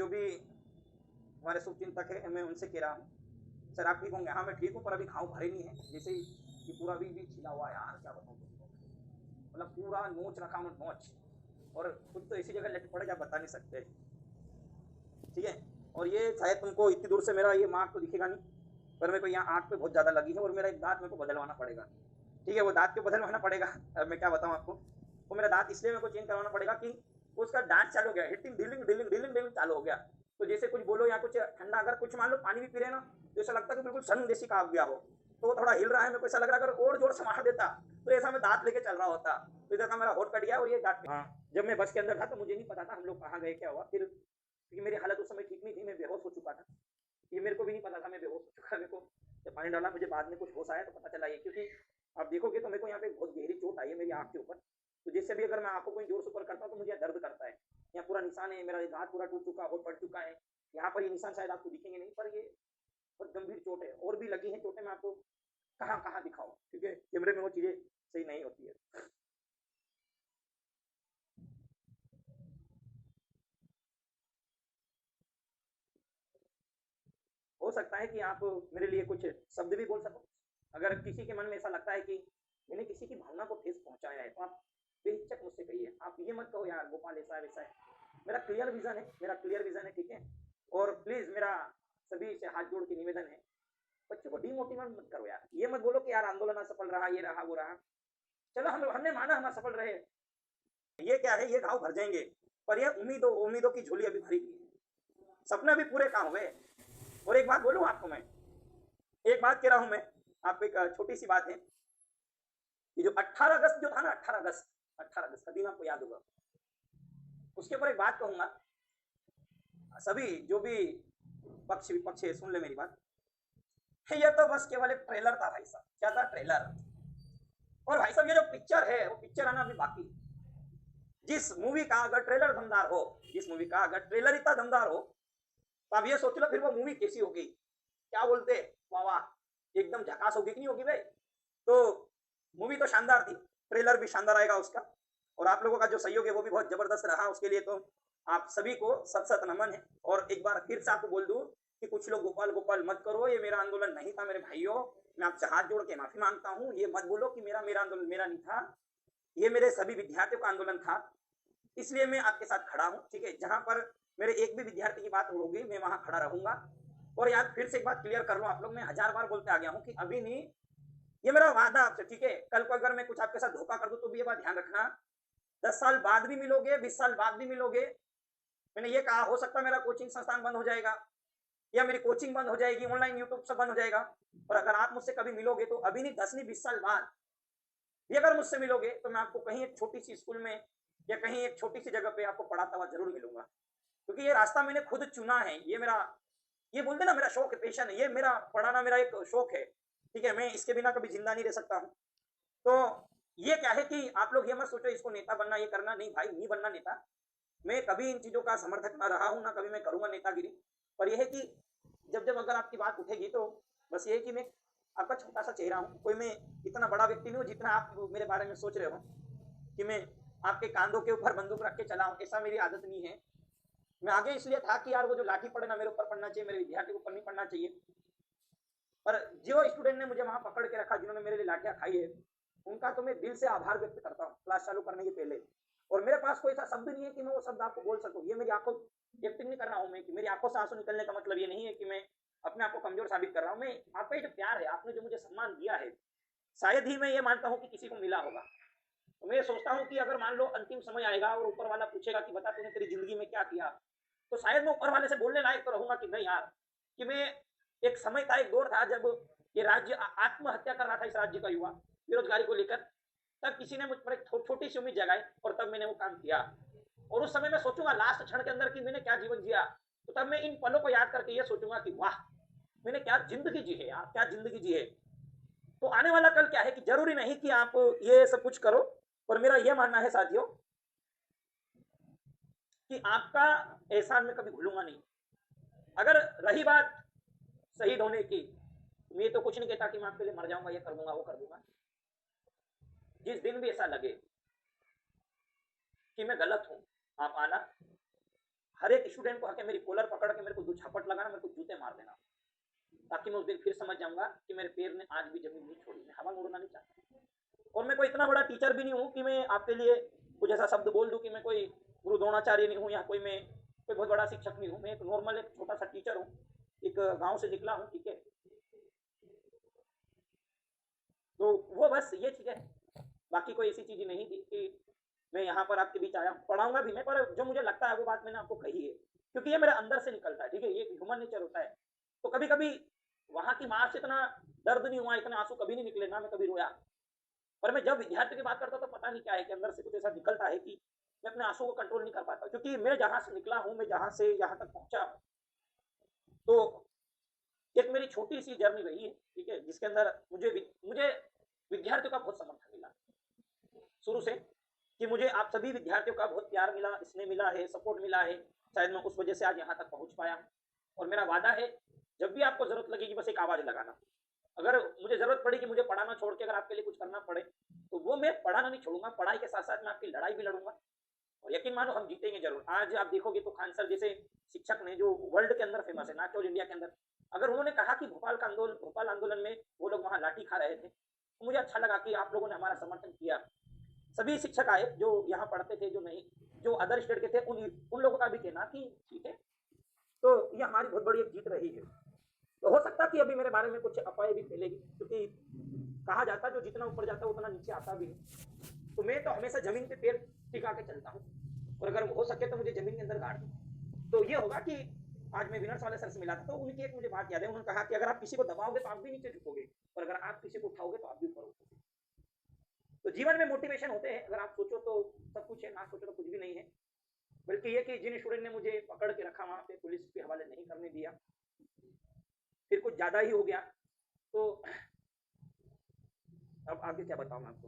जो भी हमारे शुभचिंतक है मैं उनसे कह रहा हूँ, सर आप ठीक होंगे? हाँ, मैं ठीक हूँ पर अभी घाव भरे नहीं है। जैसे ही ये पूरा भी छिला हुआ है यार, क्या बताऊँ तुमको। मतलब पूरा नोच रखा हूँ नोच, और कुछ तो ऐसी जगह लट पड़े, क्या बता नहीं सकते। ठीक है? और ये शायद तुमको इतनी दूर से मेरा ये मार्क तो दिखेगा नहीं, पर मेरे को यहाँ आँख पे बहुत ज़्यादा लगी है और मेरा एक दाँत मेरे को बदलवाना पड़ेगा। ठीक है? वो दाँत क्यों बदलवाना पड़ेगा, अब मैं क्या बताऊँ आपको। वो मेरा दाँत इसलिए मेरे को चेंज करवाना पड़ेगा कि उसका डांस चालू हो गया, हिटिंग ढिलिंग ढिलिंग ढिलिंग ढिलिंग चालू हो गया। तो जैसे कुछ बोलो या कुछ ठंडा, अगर कुछ मान लो पानी भी पी रहे हैं ना, तो ऐसा लगता है कि बिल्कुल सन जैसी का गया हो। तो वो थोड़ा हिल रहा है, मेरे को ऐसा लग रहा है अगर और जोर से मार देता तो ऐसा मैं दाँत लेके चल रहा होता। तो इधर का मेरा होंठ कट गया और ये दाँत। हाँ, जब मैं बस के अंदर था तो मुझे नहीं पता था हम लोग कहाँ गए, क्या हुआ। फिर क्योंकि मेरी हालत उस समय ठीक नहीं थी, मैं बेहोश हो चुका था। ये मेरे को भी नहीं पता था मैं बेहोश हो चुका। मेरे को जब पानी डाला मुझे बाद में कुछ होश आया तो पता चला ये, क्योंकि आप देखोगे तो मेरे को यहाँ पे बहुत गहरी चोट आई है मेरी आँख के ऊपर। तो जिससे भी अगर मैं आँखों को कोई जोर से ऊपर करता हूँ तो मुझे यहाँ दर्द करता है। यहाँ पूरा निशान है, मेरा ये दाँत पूरा टूट चुका, होंठ फट चुका है। यहाँ पर ये निशान शायद आपको दिखेंगे नहीं, पर ये बहुत गंभीर चोट है। और भी लगी है चोटें, मैं आपको कहाँ-कहाँ दिखाऊँ, क्योंकि कैमरे में वो चीज़ें सही नहीं होती है। हो सकता है कि आप मेरे लिए कुछ शब्द भी बोल सको। अगर किसी के मन में ऐसा लगता है कि मैंने किसी की भावना को ठेस पहुँचाया है, तो आप बेहिचक मुझसे कहिए। आप ये मत कहो यार गोपाल ऐसा है, वैसा है। मेरा क्लियर विज़न है, मेरा क्लियर विज़न है, ठीक है? और प्लीज़ मेरा सभी से हाथ जोड़ के निवेदन है, बच्चों को डिमोटिवेट मत करो यार। ये मत बोलो कि यार आंदोलन असफल रहा, ये रहा, वो रहा। चलो हमने माना हम असफल रहे। ये क्या है, ये घाव भर जाएँगे, पर ये उम्मीदों की झोली अभी भरी हुई है। सपने अभी पूरे कहाँ हुए। और एक बात बोलूँ आपको मैं, एक बात कह रहा हूँ मैं, आपको एक छोटी-सी बात है। ये जो 18 अगस्त जो था ना, 18 अगस्त का दिन आपको याद होगा। उसके ऊपर एक बात कहूँगा, सभी जो भी पक्ष है सुन ले मेरी बात। ये तो बस केवल एक ट्रेलर था भाई साहब। क्या था? ट्रेलर। और भाई साहब ये जो पिक्चर है, वो पिक्चर आना अभी बाकी है। जिस मूवी का अगर ट्रेलर दमदार हो, जिस मूवी का अगर ट्रेलर इतना दमदार हो, तो आप ये सोच लो फिर वो मूवी कैसी होगी। क्या बोलते? वाह वाह! एकदम झकास होगी कि नहीं होगी भाई? तो मूवी तो शानदार थी, ट्रेलर भी शानदार आएगा उसका। और आप लोगों का जो सहयोग है वो भी बहुत ज़बरदस्त रहा, उसके लिए तो आप सभी को सत-सत नमन है। और एक बार फिर से आपको बोल दूँ कि कुछ लोग गोपाल-गोपाल मत करो, ये मेरा आंदोलन नहीं था मेरे भाइयों। मैं आपसे हाथ जोड़ के माफ़ी माँगता हूँ। ये मत बोलो कि मेरा मेरा आंदोलन मेरा नहीं था, ये मेरे सभी विद्यार्थियों का आंदोलन था। इसलिए मैं आपके साथ खड़ा हूँ, ठीक है? जहाँ पर मेरे एक भी विद्यार्थी की बात होगी, मैं वहाँ खड़ा रहूँगा। और यार फिर से एक बात क्लियर कर लो आप लोग, मैं हज़ार बार बोलते आ गया हूँ कि अभी नहीं, ये मेरा वादा आपसे, ठीक है? कल को अगर मैं कुछ आपके साथ धोखा कर दूँ तो भी ये बात ध्यान रखना, 10 साल बाद भी मिलोगे, 20 साल बाद भी मिलोगे। मैंने ये कहा हो सकता है मेरा कोचिंग संस्थान बंद हो जाएगा या मेरी कोचिंग बंद हो जाएगी, ऑनलाइन यूट्यूब सब बंद हो जाएगा। और अगर आप मुझसे कभी मिलोगे तो अभी नहीं, 10 नहीं 20 साल बाद भी अगर मुझसे मिलोगे तो मैं आपको कहीं एक छोटी-सी स्कूल में या कहीं एक छोटी-सी जगह पे आपको पढ़ाता हुआ ज़रूर मिलूँगा। क्योंकि ये रास्ता मैंने खुद चुना है। ये मेरा, ये बोलते हैं ना, मेरा शौक है, पैशन है। ये मेरा पढ़ाना मेरा एक शौक है। ठीक है? मैं इसके बिना कभी ज़िंदा नहीं रह सकता हूँ। तो ये क्या है कि आप लोग ये मत सोचो इसको नेता बनना, ये करना, नहीं भाई, नहीं बनना नेता। मैं कभी इन चीज़ों का समर्थक ना रहा हूँ, ना कभी मैं करूँगा नेतागिरी। पर ये है कि जब-जब अगर आपकी बात उठेगी तो बस ये है कि मैं आपका छोटा-सा चेहरा हूँ। कोई मैं इतना बड़ा व्यक्ति नहीं हूँ जितना आप मेरे बारे में सोच रहे हो कि मैं आपके काँधों के ऊपर बंदूक रख के चला हूँ, ऐसा मेरी आदत नहीं है। मैं आगे इसलिए था कि यार वो जो लाठी पड़े ना मेरे ऊपर पड़ना चाहिए, मेरे विद्यार्थी के ऊपर नहीं पड़ना चाहिए। पर जो स्टूडेंट ने मुझे वहाँ पकड़ के रखा, जिन्होंने मेरे लिए लाठियाँ खाई है, उनका तो मैं दिल से आभार व्यक्त करता हूँ, क्लास चालू करने के पहले। और मेरे पास कोई ऐसा शब्द नहीं है कि मैं वो शब्द आपको बोल सकूँ। ये मेरी आँखों एक्टिंग नहीं कर रहा हूँ मैं, कि मेरी आँखों से आँसू निकलने का मतलब ये नहीं है कि मैं अपने आप को कमज़ोर साबित कर रहा हूँ। मैं आपका ये जो प्यार है, आपने जो मुझे सम्मान दिया है, शायद ही मैं ये मानता हूँ कि किसी को मिला होगा। तो मैं ये सोचता हूँ कि अगर मान लो अंतिम समय आएगा और ऊपर वाला पूछेगा कि बता तूने तेरी ज़िंदगी में क्या किया? तो शायद मैं ऊपर वाले से बोलने लायक तो रहूँगा कि नहीं यार, कि मैं, एक समय था, एक दौर था जब ये राज्य आत्महत्या कर रहा था, इस राज्य का युवा, बेरोज़गारी को लेकर। तब किसी ने मुझ पर एक छोटी-सी उम्मीद जगाई और तब मैंने वो काम किया। और उस समय मैं सोचूँगा लास्ट क्षण के अंदर कि मैंने क्या जीवन जिया, तो तब मैं इन पलों को याद करके ये सोचूँगा कि वाह! मैंने क्या ज़िंदगी जी है यार, क्या ज़िंदगी जी है। तो आने वाला कल क्या है कि ज़रूरी नहीं कि आप ये सब कुछ करो, पर मेरा ये मानना है साथियों कि आपका एहसान मैं कभी भूलूँगा नहीं। अगर रही बात शहीद होने की, मैं तो कुछ नहीं कहता कि मैं आपके लिए मर जाऊँगा, ये कर दूँगा, वो कर दूँगा। जिस दिन भी ऐसा लगे कि मैं गलत हूँ, आप आना, हर एक स्टूडेंट को आके मेरी कॉलर पकड़ के मेरे को 2 झापट लगाना, मेरे को जूते मार देना, ताकि मैं उस दिन फिर समझ जाऊँगा कि मेरे पैर ने आज भी ज़मीन नहीं छोड़ी, मैं हवा में उड़ना नहीं चाहता। और मैं कोई इतना बड़ा टीचर भी नहीं हूँ कि मैं आपके लिए कुछ ऐसा शब्द बोल दूँ कि मैं कोई गुरु द्रोणाचार्य नहीं हूँ, या मैं कोई बहुत बड़ा शिक्षक नहीं हूँ। मैं एक नॉर्मल एक छोटा-सा टीचर हूँ, एक गाँव से निकला हूँ, ठीक है? तो वो बस ये चीज़ है, बाकी कोई ऐसी चीज़ नहीं थी कि मैं यहाँ पर आपके बीच आया हूँ, पढ़ाऊँगा भी मैं, पर जो मुझे लगता है वो बात मैंने आपको कही है, क्योंकि ये मेरे अंदर से निकलता है, ठीक है? ये ह्यूमन नेचर होता है। तो कभी-कभी वहाँ की मार से इतना दर्द नहीं हुआ, इतने आँसू कभी नहीं निकले, ना मैं कभी रोया। पर मैं जब विद्यार्थी की बात करता हूँ तो पता नहीं क्या है कि अंदर से कुछ ऐसा निकलता है कि मैं अपने आँसू को कंट्रोल नहीं कर पाता, क्योंकि मैं जहाँ से निकला हूँ, मैं जहाँ से यहाँ तक पहुँचा हूँ, तो एक मेरी छोटी-सी जर्नी रही है, ठीक है? जिसके अंदर मुझे विद्यार्थियों का बहुत समर्थन मिला, शुरू से, कि मुझे आप सभी विद्यार्थियों का बहुत प्यार मिला, स्नेह मिला है, सपोर्ट मिला है। शायद मैं उस वजह से आज यहाँ तक पहुँच पाया हूँ। और मेरा वादा है, जब भी आपको ज़रूरत लगेगी बस एक आवाज़ लगाना। अगर मुझे ज़रूरत पड़ी कि मुझे पढ़ाना छोड़ के अगर आपके लिए कुछ करना पड़े, तो वो मैं पढ़ाना नहीं छोड़ूँगा, पढ़ाई के साथ-साथ मैं आपकी लड़ाई भी लड़ूँगा, और यकीन मानो हम जीतेंगे ज़रूर। आज आप देखोगे तो खान सर जैसे शिक्षक ने, जो वर्ल्ड के अंदर फेमस है, नॉट ओनली इंडिया के अंदर, अगर उन्होंने कहा कि भोपाल आंदोलन में वो लोग वहाँ लाठी खा रहे थे, तो मुझे अच्छा लगा कि आप लोगों ने हमारा समर्थन किया। सभी शिक्षक आए जो यहाँ पढ़ते थे, जो नहीं, जो अदर स्टेट के थे, उन लोगों का भी कहना कि ठीक है। तो ये हमारी बहुत बड़ी एक जीत रही है। तो हो सकता है कि अभी मेरे बारे में कुछ अफवाहें भी फैलेगी, क्योंकि कहा जाता है जो जितना ऊपर जाता है उतना नीचे आता भी है। तो मैं तो हमेशा ज़मीन पे पैर टिका के चलता हूँ, और अगर हो सके तो मुझे ज़मीन के अंदर गाड़ दो। तो ये होगा कि आज मैं विनर्स वाले सर से मिला था, तो उनकी एक मुझे बात याद है, उन्होंने कहा कि अगर आप किसी को दबाओगे तो आप भी नीचे झुकोगे, और अगर आप किसी को उठाओगे तो आप भी ऊपर उठोगे। तो जीवन में मोटिवेशन होते हैं, अगर आप सोचो तो सब कुछ है, ना सोचो तो कुछ भी नहीं है। बल्कि ये कि जिन स्टूडेंट ने मुझे पकड़ के रखा वहाँ पे, पुलिस के हवाले नहीं करने दिया, फिर कुछ ज़्यादा ही हो गया। तो अब आगे क्या बताऊँ मैं आपको?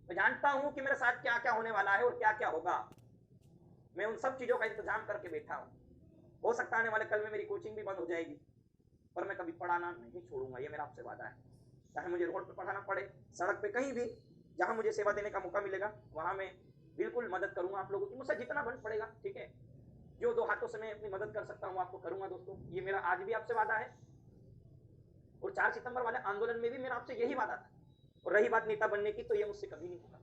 मैं जानता हूँ कि मेरे साथ क्या-क्या होने वाला है और क्या-क्या होगा। मैं उन सब चीज़ों का इंतज़ाम करके बैठा हूँ। हो सकता है आने वाले कल में मेरी कोचिंग भी बंद हो जाएगी, पर मैं कभी पढ़ाना नहीं छोड़ूँगा, ये मेरा आपसे वादा है। चाहे मुझे रोड पे पढ़ाना पड़े, सड़क पे, कहीं भी, जहाँ मुझे सेवा देने का मौका मिलेगा, वहाँ मैं बिल्कुल मदद करूँगा आप लोगों की, मुझसे जितना बन पड़ेगा, ठीक है? जो 2 हाथों से मैं अपनी मदद कर सकता हूँ, आपको करूँगा दोस्तों। ये मेरा आज भी आपसे वादा है, और 4 सितंबर वाले आंदोलन में भी मेरा आपसे यही वादा था। और रही बात नेता बनने की, तो ये मुझसे कभी नहीं होगा।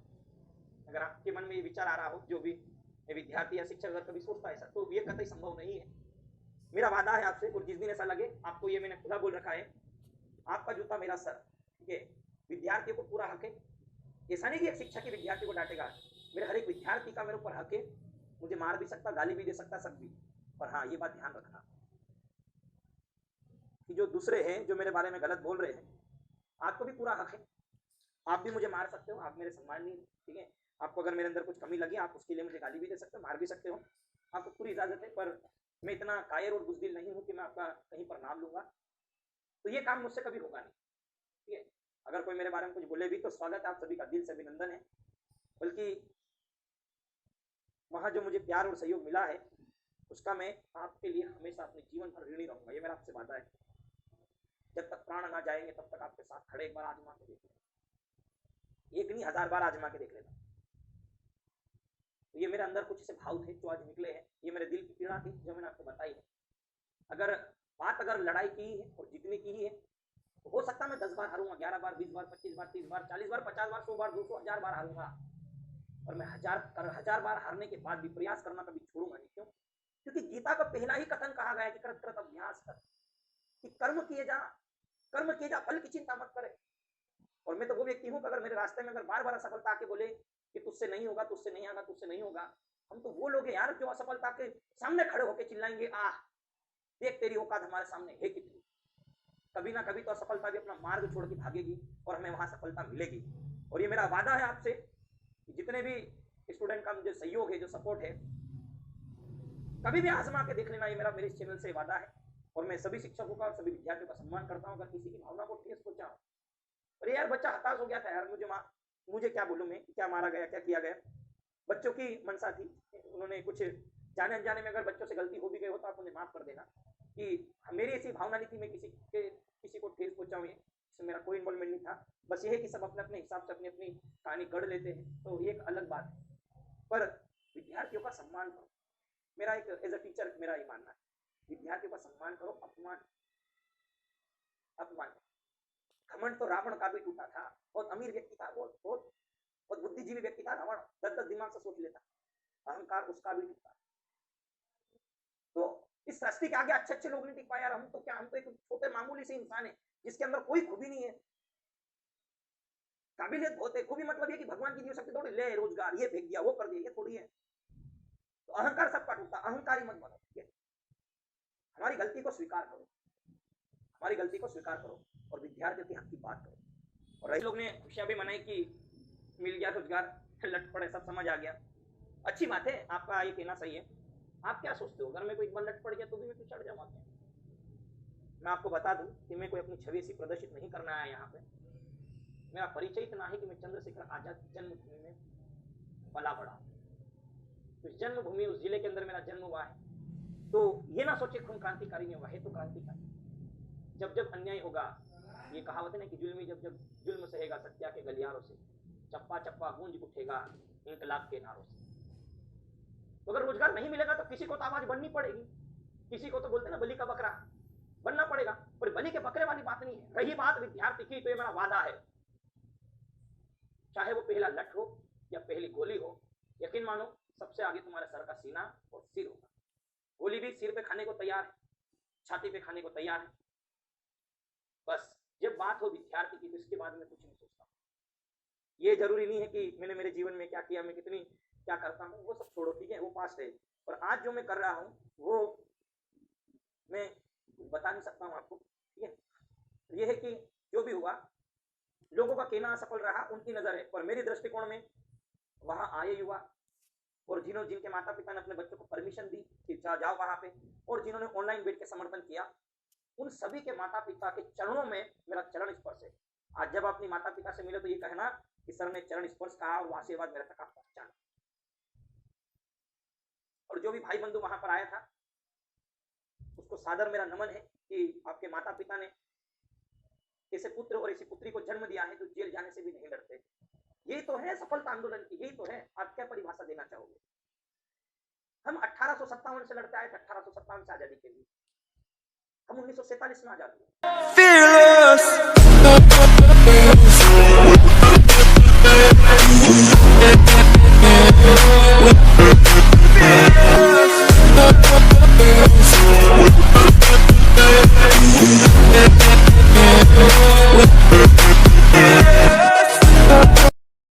अगर आपके मन में ये विचार आ रहा हो, जो भी विद्यार्थी या शिक्षक अगर कभी सोचता है ऐसा, तो ये कतई संभव नहीं है। मेरा वादा है आपसे, और जिस दिन ऐसा लगे आपको, ये मैंने खुला बोल रखा है, आपका जूता मेरा सर, ठीक है? विद्यार्थियों को पूरा हक है। ऐसा नहीं कि एक शिक्षक ही विद्यार्थी को डांटेगा, मेरे हर एक विद्यार्थी का मेरे ऊपर हक है। मुझे मार भी सकता, गाली भी दे सकता, सब भी। पर हाँ, ये बात ध्यान रखना कि जो दूसरे हैं, जो मेरे बारे में गलत बोल रहे हैं, आपको भी पूरा हक है। आप भी मुझे मार सकते हो, आप मेरे सम्माननीय, ठीक है? आपको अगर मेरे अंदर कुछ कमी लगी, आप उसके लिए मुझे गाली भी दे सकते हो, मार भी सकते हो, आपको पूरी इजाज़त है। पर मैं इतना कायर और बुज़दिल नहीं हूँ कि मैं आपका कहीं पर नाम लूँगा, तो ये काम मुझसे कभी होगा नहीं, ठीक है? अगर कोई मेरे बारे में कुछ बोले भी तो स्वागत है, आप सभी का दिल से अभिनंदन है। बल्कि वहाँ जो मुझे प्यार और सहयोग मिला है, उसका मैं आपके लिए हमेशा अपने जीवन भर ऋणी रहूँगा, ये मेरा आपसे वादा है। जब तक प्राण ना जाएँगे तब तक आपके साथ खड़े, एक बार आज़मा के देख लेना। एक नहीं, 1000 बार आज़मा के देख लेना। तो ये मेरे अंदर कुछ ऐसे भाव थे जो आज निकले हैं, ये मेरे दिल की पीड़ा थी जो मैंने आपको बताई है। अगर अगर लड़ाई की ही है और जीतने की ही है, तो हो सकता है मैं 10 बार हारूँगा, 11 बार, 20 बार, 25 बार, 30 बार, 40 बार, 50 बार, 100 बार, 200, 1000 बार हारूँगा। और मैं 1000 बार हारने के बाद भी प्रयास करना कभी छोड़ूँगा नहीं। क्यों? क्योंकि गीता का पहला ही कथन कहा गया है कि करत करत अभ्यास कर, कि कर्म किए जा, फल की चिंता मत करे। और मैं तो वो व्यक्ति हूँ कि अगर मेरे रास्ते में अगर बार-बार असफलता आके बोले कि तुझसे नहीं होगा, तुझसे नहीं आगा, तुझसे नहीं होगा, हम तो वो लोग हैं यार जो असफलता के सामने खड़े होके चिल्लाएँगे, आह! देख तेरी औकात हमारे सामने है कितनी। कभी ना कभी तो असफलता भी अपना मार्ग छोड़ के भागेगी और हमें वहाँ सफलता मिलेगी। और ये मेरा वादा है आपसे कि जितने भी स्टूडेंट का मुझे सहयोग है, जो सपोर्ट है, कभी भी आज़मा के देख लेना, ये मेरे इस चैनल से वादा है। और मैं सभी शिक्षकों का और सभी विद्यार्थियों का सम्मान करता हूँ। अगर किसी की भावना को ठेस पहुँचा, अरे यार बच्चा हताश हो गया था यार, मुझे क्या बोलूँ मैं, क्या मारा गया, क्या किया गया? बच्चों की मंशा थी, उन्होंने कुछ जाने-अनजाने में अगर बच्चों से गलती हो भी गई हो तो आप उन्हें माफ़ कर देना, कि मेरी ऐसी भावना नहीं थी मैं किसी को ठेस पहुँचाऊँ, ये इसमें मेरा कोई इन्वॉल्वमेंट नहीं था। बस ये है कि सब अपने-अपने हिसाब से अपनी-अपनी कहानी गढ़ लेते हैं, तो ये एक अलग बात है। पर विद्यार्थियों का सम्मान करो, मेरा मेरा एक एज अ टीचर मेरा ये मानना है, विद्यार्थियों का सम्मान करो, अपमान अपमान घमंड तो रावण का भी टूटा था, बहुत अमीर व्यक्ति था, बहुत बुद्धिजीवी व्यक्ति था रावण, 10 दिमाग से सोच लेता, अहंकार उसका भी टूटा। तो इस सृष्टि के आगे अच्छे अच्छे लोग नहीं टिक पाए यार, हम तो क्या, हम तो एक छोटे मामूली से इंसान है जिसके अंदर कोई खूबी नहीं है, काबिलियत बहुत है, खूबी मतलब ये कि भगवान की दी शक्ति थोड़ी, ले रोजगार ये फेंक दिया वो कर दिया, ये थोड़ी है। तो अहंकार सबका टूटता, अहंकारी मत बनो, ठीक है। हमारी गलती को स्वीकार करो, हमारी गलती को स्वीकार करो और विद्यार्थियों के हक की बात करो। और लोग ने खुशियां भी मनाई कि मिल गया रोजगार, लट पड़े, सब समझ आ गया, अच्छी बात है, आपका ये कहना सही है। आप क्या सोचते हो, अगर मैं कोई एक बार लट पड़ गया तो भी मैं चढ़ जाऊंगा क्या? मैं आपको बता दूं कि मैं कोई अपनी छवि ऐसी प्रदर्शित नहीं करना आया यहाँ पे, मेरा परिचय इतना है कि मैं चंद्रशेखर आजाद जन्मभूमि में पला बड़ा, तो जन्मभूमि उस जिले के अंदर मेरा जन्म हुआ है। तो ये ना सोचे खून क्रांतिकारी नहीं होगा, है तो क्रांतिकारी। जब जब अन्याय होगा, ये कहावत है ना कि जुल्मी जब जब जुल्म सहेगा सत्या के गलियारों से, चप्पा चप्पा गूंज उठेगा इंकलाब के नारों से। तो अगर रोजगार नहीं मिलेगा तो किसी को तो आवाज बननी पड़ेगी, किसी को तो बोलते ना बलि का बकरा बनना पड़ेगा, पर बलि के बकरे वाली बात नहीं है। रही बात विद्यार्थी की, तो ये मेरा वादा है, चाहे वो पहला लठ हो या पहली गोली हो, यकीन मानो सबसे आगे तुम्हारे सर का सीना और सिर होगा। गोली भी सिर पे खाने को तैयार है, छाती पे खाने को तैयार है, बस जब बात हो विद्यार्थी की तो इसके बाद में कुछ नहीं सोचता। ये जरूरी नहीं है कि मैंने मेरे जीवन में क्या किया, मैं कितनी क्या करता हूँ, वो सब छोड़ो, ठीक है, वो पास्ट है। और आज जो मैं कर रहा हूँ वो मैं बता नहीं सकता हूँ आपको, ठीक है। ये है कि जो भी हुआ, लोगों का कहना असफल रहा उनकी नजर है, पर मेरी दृष्टिकोण में वहां आए युवा और जिनके माता पिता ने अपने बच्चों को परमिशन दी कि जाओ वहां पे, और जिन्होंने ऑनलाइन बैठ के समर्थन किया, उन सभी के माता पिता के चरणों में मेरा चरण स्पर्श है। आज जब अपनी माता पिता से मिले तो ये कहना कि सर ने चरण स्पर्श कहा और आशीर्वाद मेरे तक पहुंचाना। और जो भी भाई बंधु वहां पर आया था उसको सादर मेरा नमन है कि आपके माता पिता ने ऐसे पुत्र और ऐसी पुत्री को जन्म दिया है जो जेल जाने से भी नहीं डरते। यही तो है सफलता आंदोलन की, यही तो है। आप क्या परिभाषा देना चाहोगे? हम 1857 से लड़ते आए थे, 1857 से आजादी के लिए, हम 1947 में आजाद हुए।